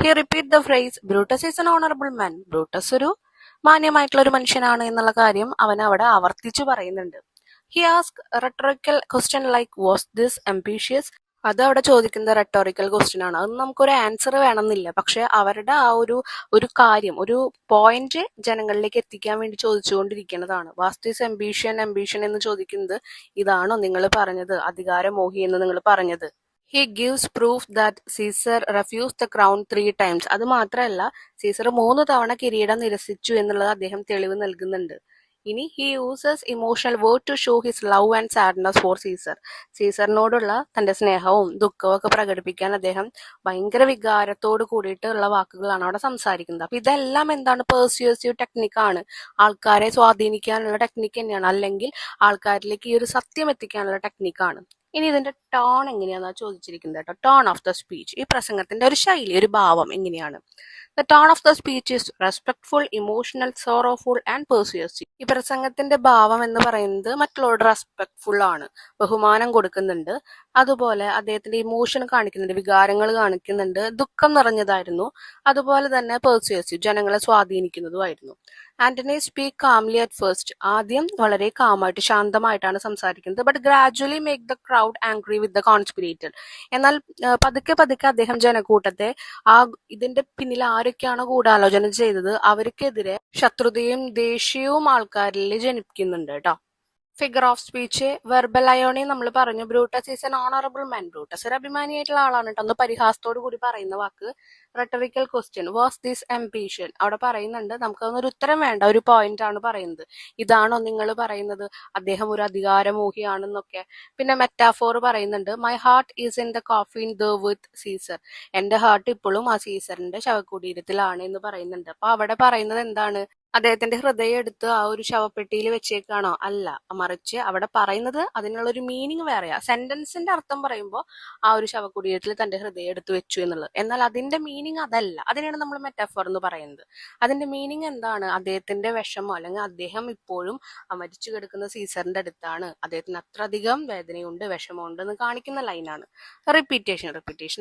He repeat the phrase Brutus is an honourable man. Brutus ഒരു മാന്യമായിട്ടുള്ള ഒരു മനുഷ്യനാണ് എന്നുള്ള കാര്യം അവൻ അവിടെ ആവർത്തിച്ചു പറയുന്നുണ്ട്. He ask rhetorical question like was this ambitious. അത് അവിടെ ചോദിക്കുന്ന റെട്ടോറിക്കൽ ക്വസ്റ്റ്യൻ ആണ്. അത് നമുക്കൊരു ആൻസർ വേണമെന്നില്ല, പക്ഷെ അവരുടെ ആ ഒരു കാര്യം, ഒരു പോയിന്റ് ജനങ്ങളിലേക്ക് എത്തിക്കാൻ വേണ്ടി ചോദിച്ചുകൊണ്ടിരിക്കുന്നതാണ്. വാസ് ദിസ് എംബീഷൻ എന്ന് ചോദിക്കുന്നത് ഇതാണോ നിങ്ങൾ പറഞ്ഞത്, അധികാരമോഹി എന്ന് നിങ്ങൾ പറഞ്ഞത്. He gives proof that Caesar refuse the crown 3 times. അത് മാത്രമല്ല, സീസർ 3 തവണ കിരീടം നിരസിച്ചു എന്നുള്ളത് അദ്ദേഹം തെളിവ് നൽകുന്നുണ്ട്. ഇനി he uses emotional word to show his love and sadness for Caesar. സീസറിനോടുള്ള തന്റെ സ്നേഹവും ദുഃഖവും ഒക്കെ പ്രകടിപ്പിക്കാൻ അദ്ദേഹം ഭയങ്കര വികാരത്തോട് കൂടിയിട്ടുള്ള വാക്കുകളാണ് അവിടെ സംസാരിക്കുന്നത്. അപ്പൊ ഇതെല്ലാം എന്താണ്? പെർസ്യൂസീവ് ടെക്നിക്കാണ്, ആൾക്കാരെ സ്വാധീനിക്കാനുള്ള ടെക്നിക്ക് തന്നെയാണ്, അല്ലെങ്കിൽ ആൾക്കാരിലേക്ക് ഈ ഒരു സത്യം എത്തിക്കാനുള്ള ടെക്നിക്കാണ്. ഇനി ഇതിന്റെ ടോൺ എങ്ങനെയാണെന്നാ ചോദിച്ചിരിക്കുന്നത് കേട്ടോ. ടോൺ ഓഫ് ദ സ്പീച്ച്, ഈ പ്രസംഗത്തിന്റെ ഒരു ശൈലി, ഒരു ഭാവം എങ്ങനെയാണ്? The tone of the speech is respectful, emotional, sorrowful and persuasive. ഈ പ്രസംഗത്തിന്റെ ഭാവം എന്ന് പറയുന്നത് മറ്റുള്ളവരോട് റെസ്പെക്ട്ഫുൾ ആണ്, ബഹുമാനം കൊടുക്കുന്നുണ്ട്. അതുപോലെ അദ്ദേഹത്തിന്റെ ഇമോഷൻ കാണിക്കുന്നുണ്ട്, വികാരങ്ങൾ കാണിക്കുന്നുണ്ട്, ദുഃഖം നിറഞ്ഞതായിരുന്നു. അതുപോലെ തന്നെ പെർസ്യൂസീവ്, ജനങ്ങളെ സ്വാധീനിക്കുന്നതുമായിരുന്നു. Antony speak calmly at first. ആദ്യം വളരെ കാമായിട്ട് ശാന്തമായിട്ടാണ് സംസാരിക്കുന്നത്. But gradually make the crowd angry with the conspirator. എന്നാൽ പതുക്കെ പതുക്കെ അദ്ദേഹം ജനക്കൂട്ടത്തെ ആ ഇതിന്റെ പിന്നിൽ ആരൊക്കെയാണോ ഗൂഢാലോചന ചെയ്തത് അവർക്കെതിരെ ശത്രുതയും ദേഷ്യവും ആൾക്കാരിൽ ജനിപ്പിക്കുന്നുണ്ട് കേട്ടോ. Figure of speech, verbal irony നമ്മൾ പറഞ്ഞു. Brutus is an honourable man. Brutus ഒരു അഭിമാനിയായിട്ടുള്ള ആളാണ് കേട്ടോ. ഒന്ന് പരിഹാസത്തോടു കൂടി പറയുന്ന വാക്ക്. Rhetorical question, was this ambition. അവിടെ പറയുന്നുണ്ട്, നമുക്കതൊന്നൊരു ഉത്തരം വേണ്ട, ഒരു പോയിന്റ് ആണ് പറയുന്നത്. ഇതാണോ നിങ്ങൾ പറയുന്നത് അദ്ദേഹം ഒരു അധികാരമോഹിയാണെന്നൊക്കെ. പിന്നെ മെറ്റാഫോർ പറയുന്നുണ്ട്, my heart is in the coffin the with Caesar. എന്റെ ഹാർട്ട് ഇപ്പോഴും ആ സീസറിന്റെ ശവകുടീരത്തിലാണ് എന്ന് പറയുന്നുണ്ട്. അപ്പൊ അവിടെ പറയുന്നത് എന്താണ്? അദ്ദേഹത്തിന്റെ ഹൃദയം എടുത്ത് ആ ഒരു ശവപ്പെട്ടിയിൽ വെച്ചേക്കാണോ? അല്ല, മറിച്ച് അവിടെ പറയുന്നത് അതിനുള്ള ഒരു മീനിങ് വേറെയാ. സെന്റൻസിന്റെ അർത്ഥം പറയുമ്പോൾ ആ ഒരു ശവകുടീരത്തിൽ തന്റെ ഹൃദയം എടുത്ത് വെച്ചു എന്നുള്ളത്. എന്നാൽ അതിന്റെ മീനിങ് അതല്ല. അതിനാണ് നമ്മൾ മെറ്റാഫോർ എന്ന് പറയുന്നത്. അതിന്റെ മീനിങ് എന്താണ്? അദ്ദേഹത്തിന്റെ വിഷമോ, അല്ലെങ്കിൽ അദ്ദേഹം ഇപ്പോഴും മരിച്ചു കിടക്കുന്ന സീസറിന്റെ അടുത്താണ്, അദ്ദേഹത്തിന് അത്രയധികം വേദനയുണ്ട്, വിഷമമുണ്ട് എന്ന് കാണിക്കുന്ന ലൈനാണ്. റിപ്പീറ്റേഷൻ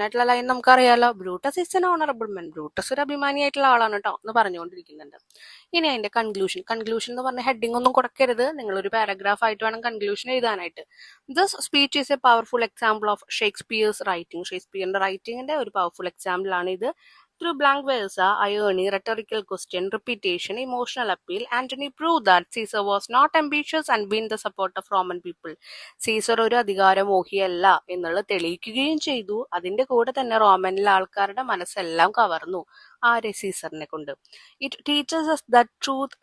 ആയിട്ടുള്ള ലൈൻ നമുക്കറിയാലോ. Brutus is an honourable man. Brutus ഒരു അഭിമാനിയായിട്ടുള്ള ആളാണ് കേട്ടോ എന്ന് പറഞ്ഞുകൊണ്ടിരിക്കുന്നുണ്ട്. ഇനി അതിന്റെ കൺക്ലൂഷൻ എന്ന് പറഞ്ഞ ഹെഡിങ് ഒന്നും കൊടുക്കരുത്. നിങ്ങൾ ഒരു പാരഗ്രാഫ് ആയിട്ട് വേണം കൺക്ലൂഷൻ എഴുതാനായിട്ട്. This speech is a powerful example of Shakespeare's writing. ഷേക്സ്പിയറിന്റെ റൈറ്റിംഗിന്റെ ഒരു പവർഫുൾ എക്സാമ്പിൾ ആണ് ഇത്. Through blank versa, irony, rhetorical question, repetition, emotional appeal, Antony proved that Caesar was not ambitious and win the support of Roman people. Caesar ഒരു അധികാരമോഹിയല്ല എന്നുള്ളത് തെളിയിക്കുകയും ചെയ്തു. അതിന്റെ കൂടെ തന്നെ റോമനിലെ ആൾക്കാരുടെ മനസ്സെല്ലാം കവർന്നു ആരെ? സീസറിനെ കൊണ്ട്. It teaches us that truth,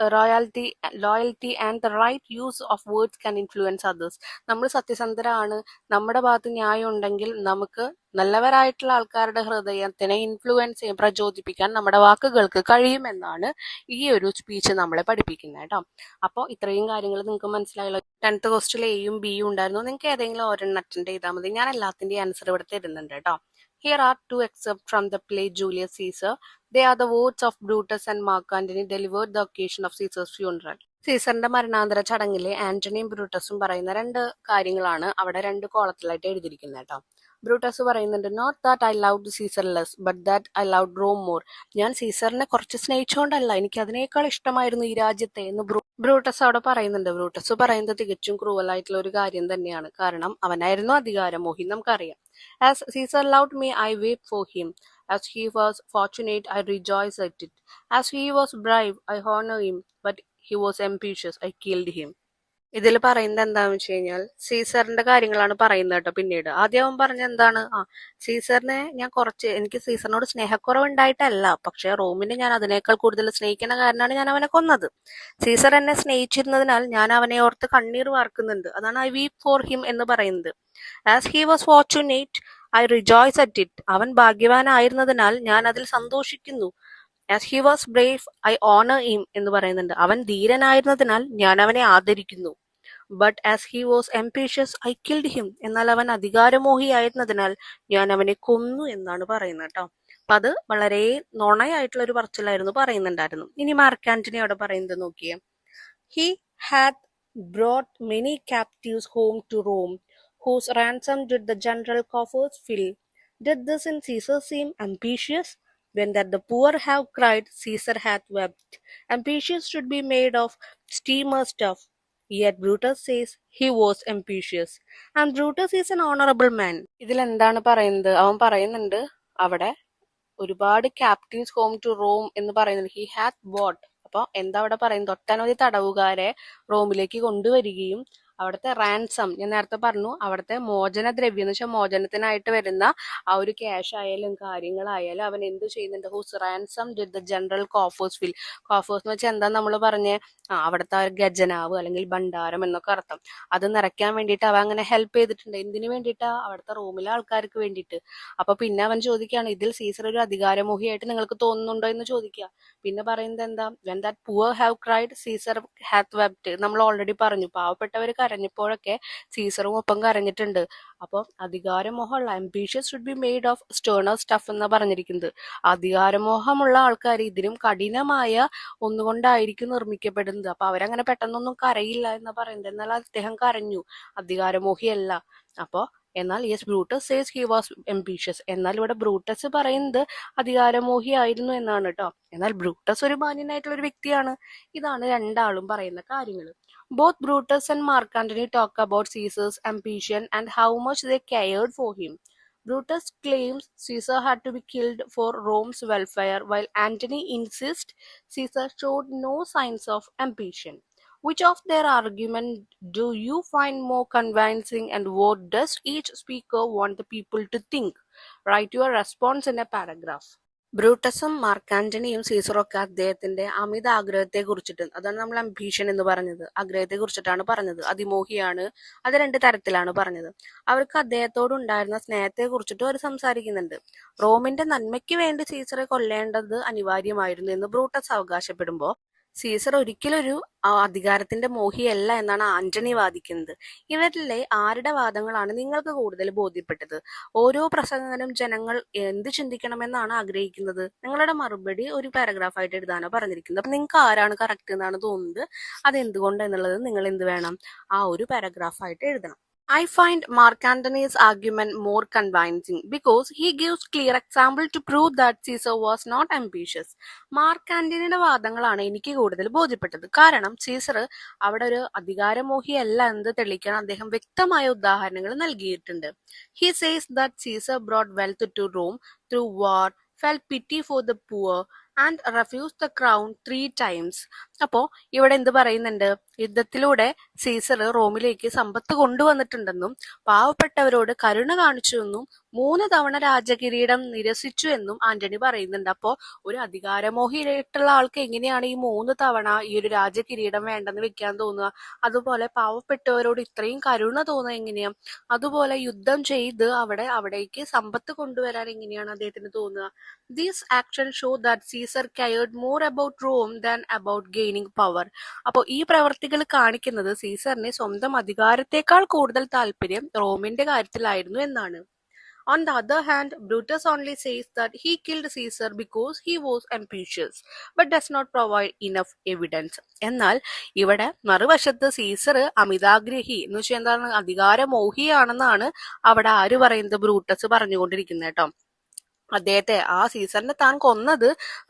loyalty and the right use of words can influence others. നമ്മൾ സത്യസന്ധരാണ്, നമ്മുടെ ഭാഗത്ത് ന്യായം ഉണ്ടെങ്കിൽ നമുക്ക് നല്ലവരായിട്ടുള്ള ആൾക്കാരുടെ ഹൃദയത്തിനെ ഇൻഫ്ലുവൻസ് ചെയ്യാൻ, പ്രചോദിപ്പിക്കാൻ നമ്മുടെ വാക്കുകൾക്ക് കഴിയുമെന്നാണ് ഈ ഒരു സ്പീച്ച് നമ്മളെ പഠിപ്പിക്കുന്നത് കേട്ടോ. അപ്പോൾ ഇത്രയും കാര്യങ്ങൾ നിങ്ങൾക്ക് മനസ്സിലായല്ലോ. 10th ക്വസ്റ്റിൽ എയും ബിയും ഉണ്ടായിരുന്നു. നിങ്ങൾക്ക് ഏതെങ്കിലും ഒരെണ്ണം അറ്റൻഡ് ചെയ്താൽ മതി. ഞാൻ എല്ലാത്തിന്റെയും ആൻസർ ഇവിടെ തരുന്നുണ്ട് കേട്ടോ. Here are two excerpts from the play Julius Caesar. They are the words of Brutus and Mark Antony delivered the occasion of Caesar's funeral. സീസറിന്റെ മരണാന്തര ചടങ്ങിലെ ആന്റണിയും ബ്രൂട്ടസും പറയുന്ന രണ്ട് കാര്യങ്ങളാണ് അവിടെ രണ്ട് കോളത്തിലായിട്ട് എഴുതിയിരിക്കുന്നത് കേട്ടോ. ബ്രൂട്ടസ് പറയുന്നുണ്ട്, not that I love Caesar less but that I love Rome more. ഞാൻ സീസറിനെ കുറച്ച് സ്നേഹിച്ചുകൊണ്ടല്ല, എനിക്ക് അതിനേക്കാൾ ഇഷ്ടമായിരുന്നു ഈ രാജ്യത്തെ എന്ന് ബ്രൂട്ടസ് അവിടെ പറയുന്നുണ്ട്. ബ്രൂട്ടസ് പറയുന്നത് തികച്ചും ക്രൂവലായിട്ടുള്ള ഒരു കാര്യം തന്നെയാണ്. കാരണം അവനായിരുന്നു അധികാരമോഹി, നമുക്കറിയാം. As Caesar loved me, I wept for him. As he was fortunate, I rejoiced at it. As he was brave, I honor him. But he was ambitious, I killed him. ഇതിൽ പറയുന്നത് എന്താണെന്ന് വെച്ച് കഴിഞ്ഞാൽ സീസറിന്റെ കാര്യങ്ങളാണ് പറയുന്നത് കേട്ടോ. പിന്നീട് ആദ്യം അവൻ പറഞ്ഞ എന്താണ്? സീസറിനെ ഞാൻ എനിക്ക് സീസറിനോട് സ്നേഹക്കുറവ് ഉണ്ടായിട്ടല്ല, പക്ഷെ റോമിനെ ഞാൻ അതിനേക്കാൾ കൂടുതൽ സ്നേഹിക്കുന്ന കാരണമാണ് ഞാൻ അവനെ കൊന്നത്. സീസർ എന്നെ സ്നേഹിച്ചിരുന്നതിനാൽ ഞാൻ അവനെ ഓർത്ത് കണ്ണീർ വാർക്കുന്നുണ്ട്. അതാണ് ഐ വീപ് ഫോർ ഹിം എന്ന് പറയുന്നത്. As he was fortunate, I rejoice at it. അവൻ ഭാഗ്യവാനായിരുന്നതിനാൽ ഞാൻ അതിൽ സന്തോഷിക്കുന്നു. As he was brave, I honour him എന്ന് പറയുന്നുണ്ട്. അവൻ ധീരനായിരുന്നതിനാൽ ഞാൻ അവനെ ആദരിക്കുന്നു. But as he was ambitious, I killed him. എന്നാൽ അവൻ അധികാരമോഹിയായിരുന്നതിനാൽ ഞാൻ അവനെ കൊന്നു എന്നാണ് പറയുന്നത് കേട്ടോ. അപ്പൊ അത് വളരെ നുണയായിട്ടുള്ള ഒരു പറച്ചിലായിരുന്നു പറയുന്നുണ്ടായിരുന്നു. ഇനി മാർക്ക് ആന്റണി അവിടെ പറയുന്നത് നോക്കിയേ. He had brought many captives home to Rome, whose ransom did the general coffers fill. Did this in Caesar seem ambitious? when that the poor have cried, Caesar hath wept. Ambitious should be made of steamer stuff. Yet Brutus says he was ambitious. And Brutus is an honorable man. ഇതിൽ എന്താണ് പറയുന്നത്? അവൻ പറയുന്നുണ്ട് അവിടെ ഒരുപാട് captives home to Rome എന്ന് പറയുന്നത് he Haat boat. അപ്പോൾ എന്താ അവിടെ പറയുന്നത്? ഒട്ടനവധി തടവുകാരെ റോമിലേക്ക് കൊണ്ടുവരികയും അവിടുത്തെ റാൻസം, ഞാൻ നേരത്തെ പറഞ്ഞു, അവിടുത്തെ മോചനദ്രവ്യം എന്ന് വെച്ചാൽ മോചനത്തിനായിട്ട് വരുന്ന ആ ഒരു ക്യാഷ് ആയാലും കാര്യങ്ങളായാലും അവൻ എന്ത് ചെയ്യുന്നുണ്ട്? Whose ransom did the general coffers fill. Coffers എന്ന് വെച്ചാൽ എന്താ നമ്മൾ പറഞ്ഞേ? അവിടുത്തെ ആ ഒരു ഖജനാവ് അല്ലെങ്കിൽ ഭണ്ഡാരം എന്നൊക്കെ അർത്ഥം. അത് നിറയ്ക്കാൻ വേണ്ടിയിട്ട് അവൻ അങ്ങനെ ഹെൽപ്പ് ചെയ്തിട്ടുണ്ട്. എന്തിനു വേണ്ടിയിട്ടാ? അവിടുത്തെ റോമിലെ ആൾക്കാർക്ക് വേണ്ടിയിട്ട്. അപ്പൊ പിന്നെ അവൻ ചോദിക്കുകയാണ്, ഇതിൽ സീസർ ഒരു അധികാരമോഹിയായിട്ട് നിങ്ങൾക്ക് തോന്നുന്നുണ്ടോ എന്ന് ചോദിക്കുക. പിന്നെ പറയുന്നത് എന്താ? When that poor have cried Caesar hath wept. നമ്മൾ ഓൾറെഡി പറഞ്ഞു, പാവപ്പെട്ടവർ കരഞ്ഞപ്പോഴൊക്കെ സീസറും ഒപ്പം കരഞ്ഞിട്ടുണ്ട്. അപ്പോൾ അധികാരമോഹമുള്ള ambitious should be made of sterner stuff എന്നാ പറഞ്ഞിരിക്കുന്നത്. അധികാരമോഹമുള്ള ആൾക്കാർ ഇതിലും കഠിനമായ ഒന്നുകൊണ്ടായിരിക്കും നിർമ്മിക്കപ്പെടുന്നത്. അപ്പൊ അവരങ്ങനെ പെട്ടെന്നൊന്നും കരയില്ല എന്നാ പറയുന്നത്. എന്നാൽ അദ്ദേഹം കരഞ്ഞു, അധികാരമോഹിയല്ല. അപ്പോ എന്നാൽ yes Brutus says he was ambitious. എന്നാൽ ഇവിടെ ബ്രൂട്ടസ് പറയുന്നത് അധികാരമോഹി ആയിരുന്നു എന്നാണ് കേട്ടോ. എന്നാൽ ബ്രൂട്ടസ് ഒരു മാന്യനായിട്ടുള്ള ഒരു വ്യക്തിയാണ്. ഇതാണ് രണ്ടാളും പറയുന്ന കാര്യങ്ങൾ. Both Brutus and mark Antony talk about Caesar's ambition and how much they cared for him. Brutus claims Caesar had to be killed for Rome's welfare, while Antony insists Caesar showed no signs of ambition. Which of their argument do you find more convincing, and what does each speaker want the people to think? Write your response in a paragraph. ബ്രൂട്ടസും Mark ആന്റണിയും സീസറും ഒക്കെ അദ്ദേഹത്തിന്റെ അമിത ആഗ്രഹത്തെ കുറിച്ചിട്ട്, അതാണ് നമ്മൾ ambition എന്ന് പറഞ്ഞത്, ആഗ്രഹത്തെ കുറിച്ചിട്ടാണ് പറഞ്ഞത്. അതിമോഹിയാണ്. അത് രണ്ട് തരത്തിലാണ് പറഞ്ഞത്. അവർക്ക് അദ്ദേഹത്തോട് ഉണ്ടായിരുന്ന സ്നേഹത്തെ കുറിച്ചിട്ട് അവർ സംസാരിക്കുന്നുണ്ട്. റോമിന്റെ നന്മയ്ക്ക് വേണ്ടി സീസറെ കൊല്ലേണ്ടത് അനിവാര്യമായിരുന്നു എന്ന് ബ്രൂട്ടസ് അവകാശപ്പെടുമ്പോൾ സീസർ ഒരിക്കലൊരു അധികാരത്തിന്റെ മോഹിയല്ല എന്നാണ് ആന്റണി വാദിക്കുന്നത്. ഇവരിലെ ആരുടെ വാദങ്ങളാണ് നിങ്ങൾക്ക് കൂടുതൽ ബോധ്യപ്പെട്ടത്? ഓരോ പ്രസംഗകനും ജനങ്ങൾ എന്ത് ചിന്തിക്കണമെന്നാണ് ആഗ്രഹിക്കുന്നത്? നിങ്ങളുടെ മറുപടി ഒരു പാരഗ്രാഫായിട്ട് എഴുതാനാണ് പറഞ്ഞിരിക്കുന്നത്. അപ്പൊ നിങ്ങൾക്ക് ആരാണ് കറക്റ്റ് എന്നാണ് തോന്നുന്നത്, അതെന്തുകൊണ്ട് എന്നുള്ളത് നിങ്ങൾ എന്ത് വേണം? ആ ഒരു പാരഗ്രാഫായിട്ട് എഴുതണം. I find Mark Antony's argument more convincing because he gives clear example to prove that Caesar was not ambitious. Mark ആന്റണിയുടെ വാദങ്ങളാണ് എനിക്ക് കൂടുതൽ ബോധ്യപ്പെട്ടത്. കാരണം സീസർ അവിടെ ഒരു അധികാരമോഹിയല്ല എന്ന് തെളിയിക്കാൻ അദ്ദേഹം വ്യക്തമായ ഉദാഹരണങ്ങൾ നൽകിയിട്ടുണ്ട്. He says that Caesar brought wealth to Rome through war, felt pity for the poor and refused the crown 3 times. അപ്പോ ഇവിടെ എന്ത് പറയുന്നുണ്ട്? യുദ്ധത്തിലൂടെ സീസർ റോമിലേക്ക് സമ്പത്ത് കൊണ്ടുവന്നിട്ടുണ്ടെന്നും പാവപ്പെട്ടവരോട് കരുണ കാണിച്ചുവെന്നും 3 തവണ രാജകിരീടം നിരസിച്ചു എന്നും ആന്റണി പറയുന്നുണ്ട്. അപ്പോ ഒരു അധികാരമോഹിയായിട്ടുള്ള ആൾക്ക് എങ്ങനെയാണ് ഈ 3 തവണ ഈ ഒരു രാജകിരീടം വേണ്ടെന്ന് വെക്കാൻ തോന്നുക? അതുപോലെ പാവപ്പെട്ടവരോട് ഇത്രയും കരുണ തോന്നുക എങ്ങനെയാ? അതുപോലെ യുദ്ധം ചെയ്ത് അവിടേക്ക് സമ്പത്ത് കൊണ്ടുവരാൻ എങ്ങനെയാണ് അദ്ദേഹത്തിന് തോന്നുക? These actions show that Caesar cared more about Rome than about gaining power. അപ്പോൾ ഈ പ്രവർത്തികൾ കാണിക്കുന്നത് സീസറിന് സ്വന്തം അധികാരത്തെക്കാൾ കൂടുതൽ താല്പര്യം റോമിന്റെ കാര്യത്തിലായിരുന്നു എന്നാണ്. On the other hand, Brutus only says that he killed Caesar because he was ambitious, but does not provide enough evidence. എന്നാൽ ഇവിടെ മറുവശത്ത് സീസർ അമിതാഗ്രഹി എന്ന് വെച്ചാൽ എന്താണ്? അധികാരമോഹിയാണെന്നാണ് അവിടെ ആര് പറയുന്നത്? ബ്രൂട്ടസ് പറഞ്ഞുകൊണ്ടിരിക്കുന്നത് കേട്ടോ. അദ്ദേഹത്തെ, ആ സീസറിനെ താൻ കൊന്നത്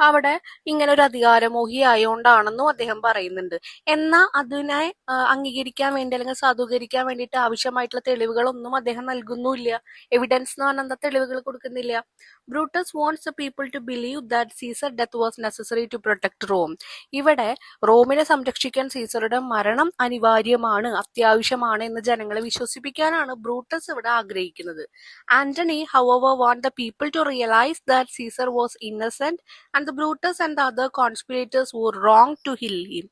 അവിടെ ഇങ്ങനെ ഒരു അധികാരമോഹി ആയതുകൊണ്ടാണെന്നും അദ്ദേഹം പറയുന്നുണ്ട്. എന്നാൽ അതിനെ അംഗീകരിക്കാൻ വേണ്ടി അല്ലെങ്കിൽ സാധൂകരിക്കാൻ വേണ്ടിയിട്ട് ആവശ്യമായിട്ടുള്ള തെളിവുകളൊന്നും അദ്ദേഹം നൽകുന്നുമില്ല. എവിഡൻസ് എന്ന് പറഞ്ഞാൽ എന്താ? തെളിവുകൾ കൊടുക്കുന്നില്ല. Brutus wants the people to believe that Caesar death was necessary to protect Rome. ഇവിടെ റോമിനെ സംരക്ഷിക്കാൻ സീസറുടെ മരണം അനിവാര്യമാണ്, അത്യാവശ്യമാണ് എന്ന് ജനങ്ങളെ വിശ്വസിപ്പിക്കാനാണ് ബ്രൂട്ടസ് ഇവിടെ ആഗ്രഹിക്കുന്നത്. Antony however want the people to realize that Caesar was innocent and the Brutus and the other conspirators were wrong to kill him.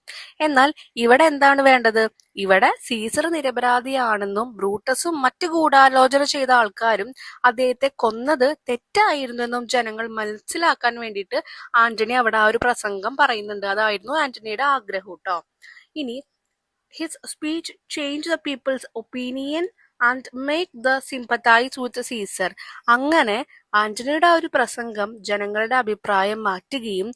എന്നാൽ ഇവിടെ എന്താണ് വേണ്ടത്? ഇവിടെ സീസർ നിരപരാധിയാണെന്നും ബ്രൂട്ടസും മറ്റ് ഗൂഢാലോചന ചെയ്ത ആൾക്കാരും അദ്ദേഹത്തെ കൊന്നത് തെറ്റായിരുന്നു എന്നും ജനങ്ങൾ മനസ്സിലാക്കാൻ വേണ്ടിയിട്ട് ആന്റണി അവിടെ ആ ഒരു പ്രസംഗം പറയുന്നുണ്ട്. അതായിരുന്നു ആന്റണിയുടെ ആഗ്രഹം കേട്ടോ. ഇനി his speech changed the people's opinion and make the sympathise with Caesar. അങ്ങനെ ആന്റണിയുടെ ആ ഒരു പ്രസംഗം ജനങ്ങളുടെ അഭിപ്രായം മാറ്റുകയും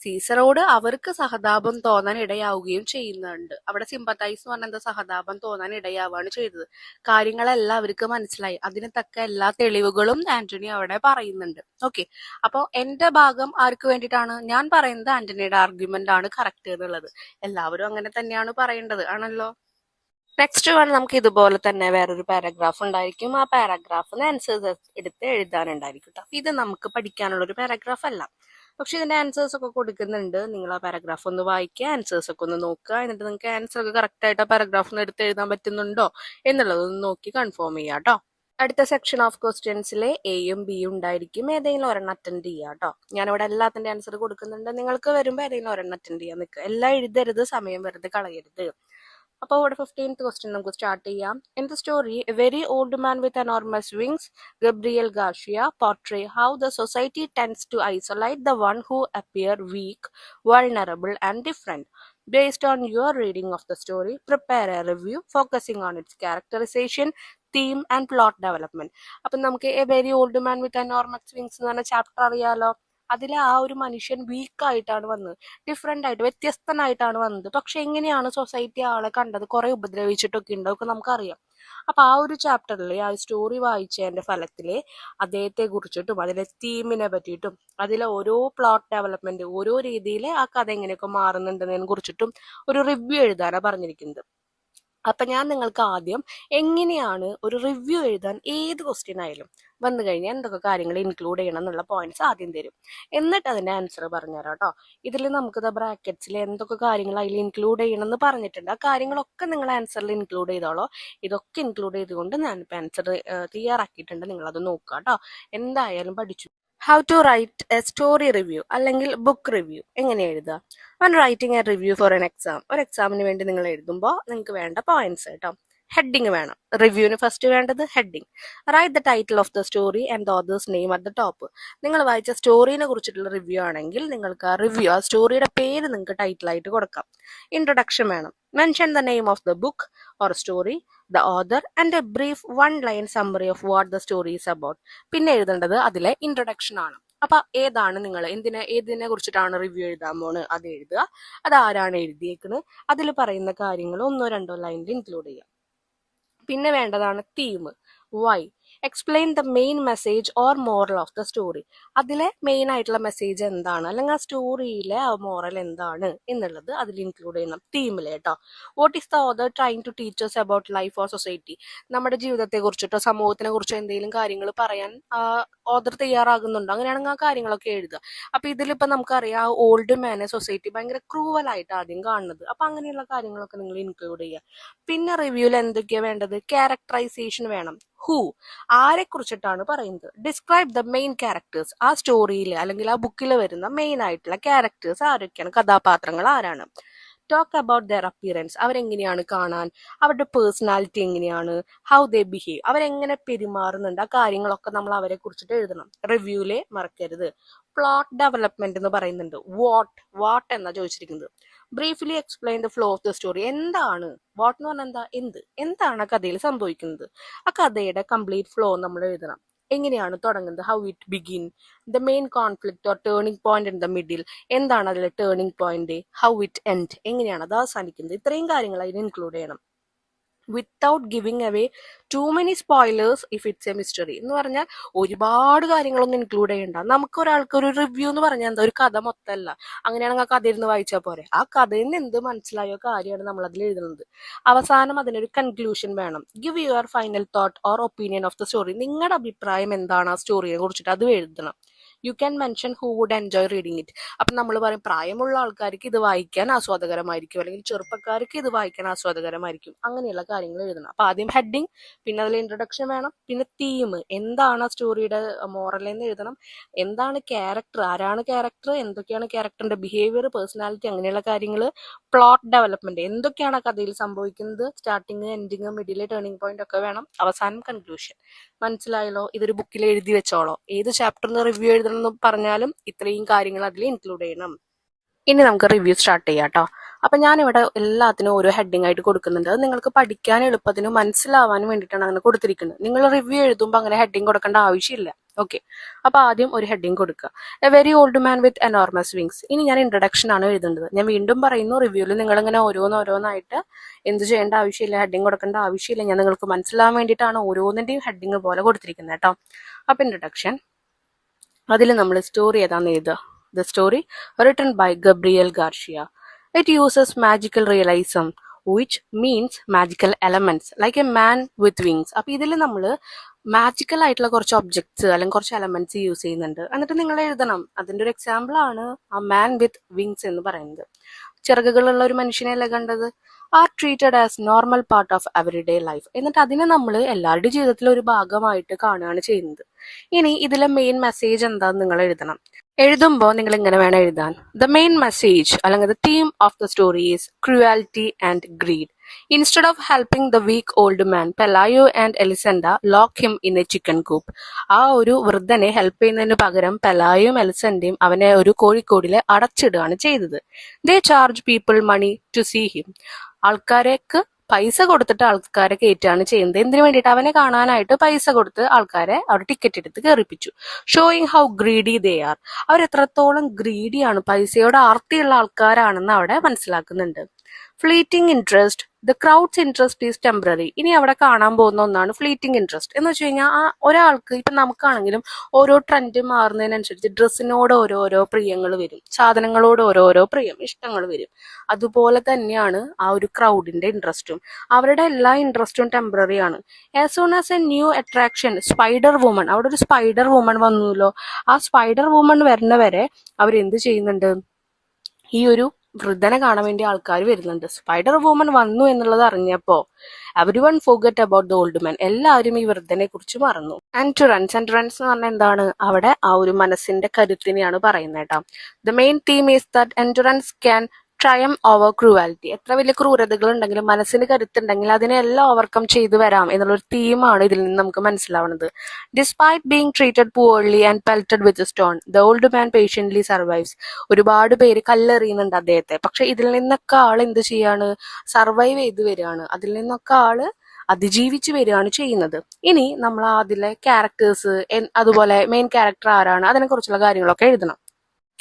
സീസറോട് അവർക്ക് സഹതാപം തോന്നാൻ ഇടയാവുകയും ചെയ്യുന്നുണ്ട്. അവിടെ സിമ്പത്തൈസ് എന്ന് പറഞ്ഞാൽ എന്താ, സഹതാപം തോന്നാൻ ഇടയാവുകയാണ് ചെയ്തത്. കാര്യങ്ങളെല്ലാം അവർക്ക് മനസ്സിലായി. അതിന് തക്ക എല്ലാ തെളിവുകളും ആന്റണി അവിടെ പറയുന്നുണ്ട്. ഓക്കെ, അപ്പോൾ എന്റെ ഭാഗം ആർക്ക് വേണ്ടിയിട്ടാണ്? ഞാൻ പറയുന്നത് ആന്റണിയുടെ ആർഗ്യുമെന്റ് ആണ് കറക്റ്റ് എന്നുള്ളത്. എല്ലാവരും അങ്ങനെ തന്നെയാണ് പറയേണ്ടത് ആണല്ലോ. നെക്സ്റ്റ് വൺ നമുക്ക് ഇതുപോലെ തന്നെ വേറൊരു പാരഗ്രാഫ് ഉണ്ടായിരിക്കും. ആ പാരഗ്രാഫിന് ആൻസേഴ്സ് എടുത്ത് എഴുതാനുണ്ടായിരിക്കും ട്ടോ. ഇത് നമുക്ക് പഠിക്കാനുള്ള ഒരു പാരഗ്രാഫ് അല്ല, പക്ഷെ ഇതിന്റെ ആൻസേഴ്സ് ഒക്കെ കൊടുക്കുന്നുണ്ട്. നിങ്ങൾ ആ പാരഗ്രാഫ് ഒന്ന് വായിക്കുക, ആൻസേഴ്സ് ഒക്കെ ഒന്ന് നോക്കുക, എന്നിട്ട് നിങ്ങൾക്ക് ആൻസർ ഒക്കെ കറക്റ്റ് ആയിട്ട് ആ പാരഗ്രാഫിന് എടുത്ത് എഴുതാൻ പറ്റുന്നുണ്ടോ എന്നുള്ളതൊന്ന് നോക്കി കൺഫേം ചെയ്യാം കേട്ടോ. അടുത്ത സെക്ഷൻ ഓഫ് ക്വസ്റ്റ്യൻസിലെ എയും ബിയും ഉണ്ടായിരിക്കും. ഏതെങ്കിലും ഒരെണ്ണം അറ്റൻഡ് ചെയ്യാം കേട്ടോ. ഞാനിവിടെ എല്ലാത്തിന്റെ ആൻസർ കൊടുക്കുന്നുണ്ട്. നിങ്ങൾക്ക് വരുമ്പോൾ ഏതെങ്കിലും ഒരെണ്ണം അറ്റൻഡ് ചെയ്യാൻ നിൽക്കുക. എല്ലാം എഴുതരുത്, സമയം വെറുതെ കളയരുത്. അപ്പോൾ ഇവിടെ 15th ക്വസ്റ്റ്യൻ നമുക്ക് സ്റ്റാർട്ട് ചെയ്യാം. In the story A very old man with enormous wings, Gabriel Garcia portray how the society tends to isolate the one who appear weak, vulnerable and different. Based on your reading of the story, prepare a review focusing on its characterization, theme and plot development. അപ്പം നമുക്ക് A very old man with enormous wings എന്ന് പറഞ്ഞ chapter അറിയാലോ. അതിലെ ആ ഒരു മനുഷ്യൻ week ആയിട്ടാണ് വന്നത്, ഡിഫറെന്റ് ആയിട്ട് വ്യത്യസ്തനായിട്ടാണ് വന്നത്. പക്ഷെ എങ്ങനെയാണ് സൊസൈറ്റി ആളെ കണ്ടത്? കുറെ ഉപദ്രവിച്ചിട്ടൊക്കെ ഉണ്ടാവും, നമുക്കറിയാം. അപ്പൊ ആ ഒരു ചാപ്റ്ററിൽ ആ സ്റ്റോറി വായിച്ചതിന്റെ ഫലത്തില് അദ്ദേഹത്തെ കുറിച്ചിട്ടും അതിലെ തീമിനെ പറ്റിയിട്ടും അതിലെ ഓരോ പ്ലോട്ട് ഡെവലപ്മെന്റ്, ഓരോ രീതിയിൽ ആ കഥ എങ്ങനെയൊക്കെ മാറുന്നുണ്ടെന്നതിനെ കുറിച്ചിട്ടും ഒരു റിവ്യൂ എഴുതാനാണ് പറഞ്ഞിരിക്കുന്നത്. അപ്പൊ ഞാൻ നിങ്ങൾക്ക് ആദ്യം എങ്ങനെയാണ് ഒരു റിവ്യൂ എഴുതാൻ ഏത് ക്വസ്റ്റ്യൻ ആയാലും വന്നു കഴിഞ്ഞാൽ എന്തൊക്കെ കാര്യങ്ങൾ ഇൻക്ലൂഡ് ചെയ്യണം എന്നുള്ള പോയിന്റ്സ് ആദ്യം തരും, എന്നിട്ട് അതിന്റെ ആൻസർ പറഞ്ഞുതരാം കേട്ടോ. ഇതിൽ നമുക്ക് ബ്രാക്കറ്റ്സിൽ എന്തൊക്കെ കാര്യങ്ങൾ അതിൽ ഇൻക്ലൂഡ് ചെയ്യണം എന്ന് പറഞ്ഞിട്ടുണ്ട്. ആ കാര്യങ്ങളൊക്കെ നിങ്ങൾ ആൻസറിൽ ഇൻക്ലൂഡ് ചെയ്തോളോ. ഇതൊക്കെ ഇൻക്ലൂഡ് ചെയ്തുകൊണ്ട് ഞാൻ ഇപ്പൊ ആൻസർ തയ്യാറാക്കിയിട്ടുണ്ട്. നിങ്ങൾ അത് നോക്കുക കേട്ടോ. എന്തായാലും പഠിച്ചു. How to write a story review അല്ലെങ്കിൽ ബുക്ക് റിവ്യൂ എങ്ങനെ എഴുതുക? One writing a review for an exam. ഒരു എക്സാമിന് വേണ്ടി നിങ്ങൾ എഴുതുമ്പോൾ നിങ്ങൾക്ക് വേണ്ട പോയിന്റ്സ് കേട്ടോ. ഹെഡിങ് വേണം. റിവ്യൂവിന് ഫസ്റ്റ് വേണ്ടത് heading. Right the title of the story and the author's name at the top. നിങ്ങൾ വായിച്ച സ്റ്റോറിനെ കുറിച്ചിട്ടുള്ള റിവ്യൂ ആണെങ്കിൽ നിങ്ങൾക്ക് ആ സ്റ്റോറിയുടെ പേര് നിങ്ങൾക്ക് ടൈറ്റിലായിട്ട് കൊടുക്കാം. ഇൻട്രൊഡക്ഷൻ വേണം. Mention the name of the book or story, the author and A brief one line summary of what the story is about. പിന്നെ എഴുതേണ്ടത് അതിലെ ഇൻട്രൊഡക്ഷൻ ആണ്. അപ്പൊ ഏതാണ് നിങ്ങൾ ഏതിനെ കുറിച്ചിട്ടാണ് റിവ്യൂ എഴുതാൻ പോണ് അത് എഴുതുക. അതാരാണ് എഴുതിയേക്കുന്നത്, അതിൽ പറയുന്ന കാര്യങ്ങൾ 1-2 ലൈനിൽ ഇൻക്ലൂഡ് ചെയ്യുക. പിന്നെ വേണ്ടതാണ് theme. Why? Explain the main message or moral of the story. അതിലെ മെയിൻ ആയിട്ടുള്ള മെസ്സേജ് എന്താണ്, അല്ലെങ്കിൽ ആ സ്റ്റോറിയിലെ ആ മോറൽ എന്താണ് എന്നുള്ളത് അതിൽ ഇൻക്ലൂഡ് ചെയ്യണം തീമിൽ കേട്ടോ. What is the author trying to teachers about life or society. നമ്മുടെ ജീവിതത്തെ കുറിച്ചിട്ടോ സമൂഹത്തിനെ കുറിച്ചോ എന്തെങ്കിലും കാര്യങ്ങൾ പറയാൻ ഓതർ തയ്യാറാകുന്നുണ്ടോ? അങ്ങനെയാണെങ്കിൽ ആ കാര്യങ്ങളൊക്കെ എഴുതുക. അപ്പൊ ഇതിലിപ്പോ നമുക്കറിയാം ആ ഓൾഡ് മാനെ സൊസൈറ്റി ഭയങ്കര ക്രൂവൽ ആയിട്ട് ആദ്യം കാണുന്നത്. അപ്പൊ അങ്ങനെയുള്ള കാര്യങ്ങളൊക്കെ നിങ്ങൾ ഇൻക്ലൂഡ് ചെയ്യുക. പിന്നെ റിവ്യൂവിൽ എന്തൊക്കെയാണ് വേണ്ടത്? ക്യാരക്ടറൈസേഷൻ വേണം. ഹൂ? ആരെ കുറിച്ചിട്ടാണ് പറയുന്നത്? Describe the main characters. ആ സ്റ്റോറിയിൽ അല്ലെങ്കിൽ ആ ബുക്കിൽ വരുന്ന മെയിൻ ആയിട്ടുള്ള ക്യാരക്ടേഴ്സ് ആരൊക്കെയാണ്, കഥാപാത്രങ്ങൾ ആരാണ്. Talk about their appearance. അവരെങ്ങനെയാണ് കാണാൻ, അവരുടെ പേഴ്സണാലിറ്റി എങ്ങനെയാണ്, ഹൗ ദേ ബിഹേവ്, അവരെങ്ങനെ പെരുമാറുന്നുണ്ട്, ആ കാര്യങ്ങളൊക്കെ നമ്മൾ അവരെ കുറിച്ചിട്ട് എഴുതണം. റിവ്യൂലെ മറക്കരുത്. പ്ലോട്ട് ഡെവലപ്മെന്റ് എന്ന് പറയുന്നുണ്ട്. വാട്ട് എന്നാ ചോദിച്ചിരിക്കുന്നത്. Briefly explain the flow of the story. എന്താണ് വാട്ട് എന്ന് പറഞ്ഞാൽ എന്താണ് ആ കഥയിൽ സംഭവിക്കുന്നത്, ആ കഥയുടെ കംപ്ലീറ്റ് ഫ്ലോ നമ്മൾ എഴുതണം. എങ്ങനെയാണ് തുടങ്ങുന്നത്, how it begin, the main conflict or turning point in the middle, എന്താണ് അതിലെ turning point, how it end, എങ്ങനെയാണ് അത് അവസാനിക്കുന്നത്. ഇത്രയും കാര്യങ്ങൾ അതിന് ഇൻക്ലൂഡ് ചെയ്യണം. Without giving away too many spoilers if it's a mystery. എന്ന് പറഞ്ഞാൽ ഒരുപാട് കാര്യങ്ങളൊന്നും ഇൻക്ലൂഡ് ചെയ്യണ്ട. നമുക്ക് ഒരാൾക്ക് ഒരു റിവ്യൂ എന്ന് പറഞ്ഞാൽ എന്താ, ഒരു കഥ മൊത്തമല്ല. അങ്ങനെയാണെങ്കിൽ ആ കഥ ഇരുന്ന് വായിച്ചാൽ പോരെ. ആ കഥയിൽ നിന്ന് എന്ത് മനസ്സിലായോ കാര്യമാണ് നമ്മൾ അതിൽ എഴുതുന്നത്. അവസാനം അതിനൊരു കൺക്ലൂഷൻ വേണം. Give your final thought or opinion of the story. നിങ്ങളുടെ അഭിപ്രായം എന്താണ് ആ സ്റ്റോറിയെ കുറിച്ചിട്ട്, അത് എഴുതണം. You can mention who would enjoy reading it. അപ്പം നമ്മൾ പറയും പ്രായമുള്ള ആൾക്കാർക്ക് ഇത് വായിക്കാൻ ആസ്വാദകരമായിരിക്കും, അല്ലെങ്കിൽ ചെറുപ്പക്കാർക്ക് ഇത് വായിക്കാൻ ആസ്വാദകരമായിരിക്കും. അങ്ങനെയുള്ള കാര്യങ്ങൾ എഴുതണം. അപ്പൊ ആദ്യം ഹെഡിങ്, പിന്നെ അതിൽ ഇൻട്രൊഡക്ഷൻ വേണം, പിന്നെ തീം, എന്താണ് ആ സ്റ്റോറിയുടെ മോറൽ എന്ന് എഴുതണം. എന്താണ് ക്യാരക്ടർ, ആരാണ് ക്യാരക്ടർ, എന്തൊക്കെയാണ് ക്യാരക്ടറിന്റെ ബിഹേവിയർ, പേഴ്സണാലിറ്റി, അങ്ങനെയുള്ള കാര്യങ്ങൾ. പ്ലോട്ട് ഡെവലപ്മെന്റ്, എന്തൊക്കെയാണ് ആ കഥയിൽ സംഭവിക്കുന്നത്, starting, ending, middle, turning point ഒക്കെ വേണം. അവസാനം കൺക്ലൂഷൻ. മനസ്സിലായല്ലോ? ഇതൊരു ബുക്കിൽ എഴുതി വെച്ചോളോ. ഏത് ചാപ്റ്ററിന് റിവ്യൂ എഴുതണം എന്ന് പറഞ്ഞാലും ഇത്രയും കാര്യങ്ങൾ അതിൽ ഇൻക്ലൂഡ് ചെയ്യണം. ഇനി നമുക്ക് റിവ്യൂ സ്റ്റാർട്ട് ചെയ്യാം കേട്ടോ. അപ്പം ഞാനിവിടെ എല്ലാത്തിനും ഓരോ ഹെഡിങ് ആയിട്ട് കൊടുക്കുന്നുണ്ട്. അത് നിങ്ങൾക്ക് പഠിക്കാൻ എളുപ്പത്തിനും മനസ്സിലാവാനും വേണ്ടിയിട്ടാണ് അങ്ങനെ കൊടുത്തിരിക്കുന്നത്. നിങ്ങൾ റിവ്യൂ എഴുതുമ്പോൾ അങ്ങനെ ഹെഡിങ് കൊടുക്കേണ്ട ആവശ്യമില്ല. ഓക്കെ, അപ്പോൾ ആദ്യം ഒരു ഹെഡിങ് കൊടുക്കുക, A very old man with enormous wings. ഇനി ഞാൻ ഇൻട്രഡക്ഷൻ ആണ് എഴുതേണ്ടത്. ഞാൻ വീണ്ടും പറയുന്നു, റിവ്യൂവിൽ നിങ്ങളിങ്ങനെ ഓരോന്നോരോന്നായിട്ട് എന്ത് ചെയ്യേണ്ട ആവശ്യമില്ല, ഹെഡിങ് കൊടുക്കേണ്ട ആവശ്യമില്ല. ഞാൻ നിങ്ങൾക്ക് മനസ്സിലാവാൻ വേണ്ടിയിട്ടാണ് ഓരോന്നിൻ്റെയും ഹെഡിങ് പോലെ കൊടുത്തിരിക്കുന്നത് കേട്ടോ. അപ്പോൾ ഇൻട്രഡക്ഷൻ, അതിൽ നമ്മൾ സ്റ്റോറി ഏതാന്ന് എഴുതുക. The story written by Gabriel Garcia. It uses magical realism which means magical elements like a man with wings. അപ്പൊ ഇതിൽ നമ്മൾ മാജിക്കൽ ആയിട്ടുള്ള കുറച്ച് ഒബ്ജക്ട്സ് അല്ലെങ്കിൽ കുറച്ച് എലമെന്റ്സ് യൂസ് ചെയ്യുന്നുണ്ട്. എന്നിട്ട് നിങ്ങൾ എഴുതണം. അതിന്റെ ഒരു എക്സാമ്പിൾ ആണ് ആ മാൻ വിത്ത് വിങ്സ് എന്ന് പറയുന്നത്. ചിറകുകളുള്ള ഒരു മനുഷ്യനെയല്ലേ കണ്ടത്. R treated as normal part of everyday life. എന്നിട്ട് അതിനെ നമ്മൾ എല്ലാവരുടെയും ജീവിതത്തിലെ ഒരു ഭാഗമായിട്ട് കാണുകയാണ് ചെയ്യുന്നത്. ഇനി ഇതിലെ മെയിൻ മെസ്സേജ് എന്താന്ന് നിങ്ങൾ എഴുതണം. എഴുതുമ്പോൾ നിങ്ങൾ ഇങ്ങനെ വേണം എഴുതാൻ. ദ മെയിൻ മെസ്സേജ് അല്ലെങ്കിൽ the theme of the story is cruelty and greed. Instead of helping the weak old man, Pelayo and Elisenda lock him in a chicken coop. ആ ഒരു വൃദ്ധനെ ഹെൽപ്പ് ചെയ്യുന്നതിന് പകരം പെലായും എലിസൻഡയും അവനെ ഒരു കോഴിക്കോടിൽ അടച്ചിടുകയാണ് ചെയ്തത്. They charge people money to see him. ആൾക്കാർക്ക് പൈസ കൊടുത്തിട്ട് ആൾക്കാരെ കയറ്റുകയാണ് ചെയ്യുന്നത്. എന്തിനു വേണ്ടിയിട്ട്? അവനെ കാണാനായിട്ട് പൈസ കൊടുത്ത് ആൾക്കാരെ അവിടെ ടിക്കറ്റ് എടുത്ത് കയറിപ്പിച്ചു. Showing how greedy they are. അവർ എത്രത്തോളം ഗ്രീഡിയാണ്, പൈസയോട് ആർത്തിയുള്ള ആൾക്കാരാണെന്ന് അവിടെ മനസ്സിലാക്കുന്നുണ്ട്. Fleeting interest, the crowd's interest is temporary. ഇനി അവിടെ കാണാൻ പോകുന്ന ഒന്നാണ് ഫ്ലീറ്റിംഗ് ഇൻട്രസ്റ്റ് എന്ന് വെച്ച് കഴിഞ്ഞാൽ, ആ ഒരാൾക്ക് ഇപ്പം നമുക്കാണെങ്കിലും ഓരോ ട്രെൻഡ് മാറുന്നതിനനുസരിച്ച് ഡ്രസ്സിനോട് ഓരോരോ പ്രിയങ്ങൾ വരും, സാധനങ്ങളോട് ഓരോരോ പ്രിയം ഇഷ്ടങ്ങൾ വരും. അതുപോലെ തന്നെയാണ് ആ ഒരു ക്രൗഡിന്റെ ഇൻട്രസ്റ്റും. അവരുടെ എല്ലാ ഇൻട്രസ്റ്റും ടെമ്പററി ആണ്. As soon as A new attraction spider woman, അവിടെ ഒരു സ്പൈഡർ വുമൺ വന്നുല്ലോ, ആ സ്പൈഡർ വുമൺ വരുന്നവരെ അവരെന്ത് ചെയ്യുന്നുണ്ട്, ഈ ഒരു വൃദ്ധനെ കാണാൻ വേണ്ടി ആൾക്കാർ വരുന്നുണ്ട്. സ്പൈഡർ വുമൺ വന്നു എന്നുള്ളത് അറിഞ്ഞപ്പോ everyone forget about the old man. എല്ലാവരും ഈ വൃദ്ധനെ കുറിച്ച് മറന്നു. എൻഡുറൻസ് എന്ന് പറഞ്ഞാൽ എന്താണ്? അവിടെ ആ ഒരു മനസ്സിന്റെ കരുത്തിനെയാണ് പറയുന്നത് കേട്ടോ. The main theme is that endurance can triumph over cruelty. എത്ര വലിയ ക്രൂരതകൾ ഉണ്ടെങ്കിലും മനസ്സിന് കരുത്തുണ്ടെങ്കിൽ അതിനെല്ലാം ഓവർകം ചെയ്തു വരാം എന്നുള്ളൊരു തീമാണ് ഇതിൽ നിന്ന് നമുക്ക് മനസ്സിലാവുന്നത്. Despite being treated poorly and pelted with stone, the old man patiently survives. ഒരുപാട് പേര് കല്ലെറിയുന്നുണ്ട് അദ്ദേഹത്തെ, പക്ഷെ ഇതിൽ നിന്നൊക്കെ ആൾ എന്ത് ചെയ്യാണ്? സർവൈവ് ചെയ്ത് വരികയാണ്. അതിൽ നിന്നൊക്കെ ആള് അതിജീവിച്ച് വരികയാണ് ചെയ്യുന്നത്. ഇനി നമ്മൾ അതിലെ ക്യാരക്ടേഴ്സ്, അതുപോലെ മെയിൻ ക്യാരക്ടർ ആരാണ്, അതിനെ കുറിച്ചുള്ള കാര്യങ്ങളൊക്കെ എഴുതണം.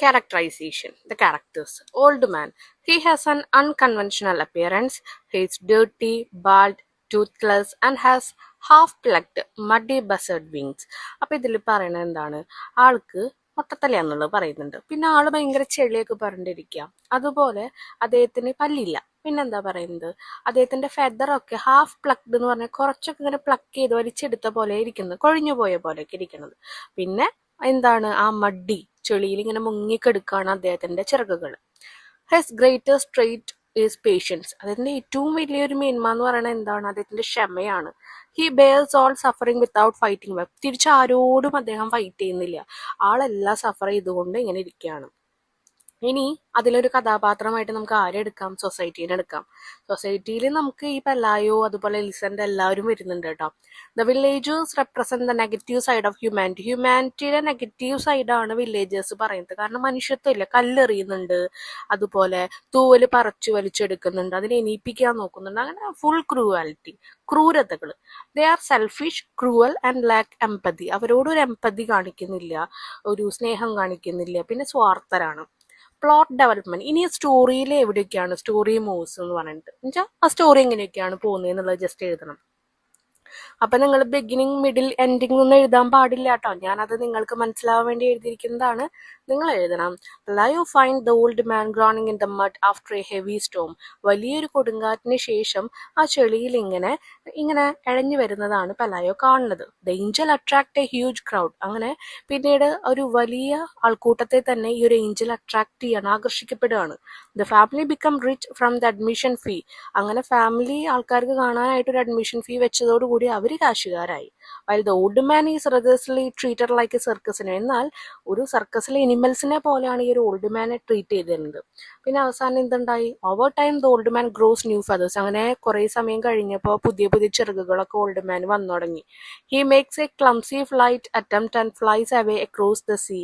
Characterization. The characters. Old man. He has an unconventional appearance. He is dirty, bald, toothless and has half-plucked, muddy buzzard wings. അപ്പൊ ഇതിൽ പറയുന്നത് എന്താണ്? ആൾക്ക് മൊട്ടത്തലയാന്നുള്ളത് പറയുന്നുണ്ട്. പിന്നെ ആള് ഭയങ്കര ചെളിയൊക്കെ പറഞ്ഞിരിക്കുക. അതുപോലെ അദ്ദേഹത്തിന് പല്ലില്ല. പിന്നെന്താ പറയുന്നത്? അദ്ദേഹത്തിന്റെ ഫെദറൊക്കെ ഹാഫ് പ്ലക്ഡ് എന്ന് പറഞ്ഞാൽ കുറച്ചൊക്കെ ഇങ്ങനെ പ്ലക്ക് ചെയ്ത് വലിച്ചെടുത്ത പോലെ ഇരിക്കുന്നത്, കൊഴിഞ്ഞു പോയ പോലെയൊക്കെ ഇരിക്കുന്നത്. പിന്നെ എന്താണ്? ആ മഡി, ചെളിയിൽ ഇങ്ങനെ മുങ്ങിക്കെടുക്കാണ് അദ്ദേഹത്തിന്റെ ചിറകുകൾ. His greatest trait is patience. അതിന്റെ ഏറ്റവും വലിയൊരു മേന്മ എന്ന് പറയുന്നത് എന്താണ്? അദ്ദേഹത്തിന്റെ ക്ഷമയാണ്. He bears all suffering without fighting back. തിരിച്ചാരോടും അദ്ദേഹം ഫൈറ്റ് ചെയ്യുന്നില്ല. ആളെല്ലാം സഫർ ചെയ്തുകൊണ്ട് ഇങ്ങനെ ഇരിക്കുകയാണ്. ഇനി അതിലൊരു കഥാപാത്രമായിട്ട് നമുക്ക് ആരെ എടുക്കാം? സൊസൈറ്റീനെ എടുക്കാം. സൊസൈറ്റിയിൽ നമുക്ക് ഈ പെലായോ അതുപോലെ എലിസന്റെ എല്ലാവരും വരുന്നുണ്ട് കേട്ടോ. The villagers represent the negative side of humanity. ഹ്യൂമാനിറ്റിയുടെ നെഗറ്റീവ് സൈഡാണ് വില്ലേജേഴ്സ് പറയുന്നത്. കാരണം മനുഷ്യത്വം ഇല്ല, കല്ലെറിയുന്നുണ്ട്, അതുപോലെ തൂവല് പറിച്ചു വലിച്ചെടുക്കുന്നുണ്ട്, അതിനെ എണീപ്പിക്കാൻ നോക്കുന്നുണ്ട്. അങ്ങനെ ഫുൾ ക്രൂവാലിറ്റി, ക്രൂരതകൾ. They are selfish, cruel and lack empathy. അവരോട് ഒരു എംപതി കാണിക്കുന്നില്ല, ഒരു സ്നേഹം കാണിക്കുന്നില്ല, പിന്നെ സ്വാർത്ഥരാണ്. Plot development. ഇനി സ്റ്റോറിയിൽ എവിടെയൊക്കെയാണ് സ്റ്റോറി മൂവ്സ് എന്ന് പറഞ്ഞിട്ട് എന്നുവെച്ചാൽ ആ സ്റ്റോറി എങ്ങനെയൊക്കെയാണ് പോകുന്നത് എന്നുള്ളത് ജസ്റ്റ് എഴുതണം. അപ്പൊ നിങ്ങൾ ബിഗിനിങ്, മിഡിൽ, എൻഡിങ് ഒന്നും എഴുതാൻ പാടില്ല കേട്ടോ. ഞാനത് നിങ്ങൾക്ക് മനസ്സിലാവാൻ വേണ്ടി എഴുതിയിരിക്കുന്നതാണ്. നിങ്ങൾ എഴുതണം, you find the old man groaning in the mud after A heavy Storm. വലിയൊരു കൊടുങ്കാറ്റിന് ശേഷം ആ ചെളിയിൽ ഇങ്ങനെ ഇങ്ങനെ ഇഴഞ്ഞു വരുന്നതാണ് പെലായോ കാണുന്നത്. The Angel attract A huge crowd. അങ്ങനെ പിന്നീട് ഒരു വലിയ ആൾക്കൂട്ടത്തെ തന്നെ ഈ ഒരു ഏഞ്ചൽ അട്രാക്ട് ചെയ്യാണ്, ആകർഷിക്കപ്പെടുകയാണ്. The family become rich from the admission fee. അങ്ങനെ ഫാമിലി ആൾക്കാർക്ക് കാണാനായിട്ട് ഒരു അഡ്മിഷൻ ഫീ വെച്ചതോടുകൂടി അവര് കാശുകാരായി. While the old man is ruthlessly treated like a സർക്കസിന്. എന്നാൽ ഒരു സർക്കസിലെ എനിമൽസിനെ പോലെയാണ് ഈ ഒരു ഓൾഡ് മാനെ ട്രീറ്റ് ചെയ്തിരുന്നത്. പിന്നെ അവസാനം എന്തുണ്ടായി? Over time the old man gross new feathers. അങ്ങനെ കുറെ സമയം കഴിഞ്ഞപ്പോൾ പുതിയ പുതിയ ചിറകുകളൊക്കെ ഓൾഡ് മാൻ വന്നു തുടങ്ങി. He makes A clumsy flight attempt and flies away across the sea.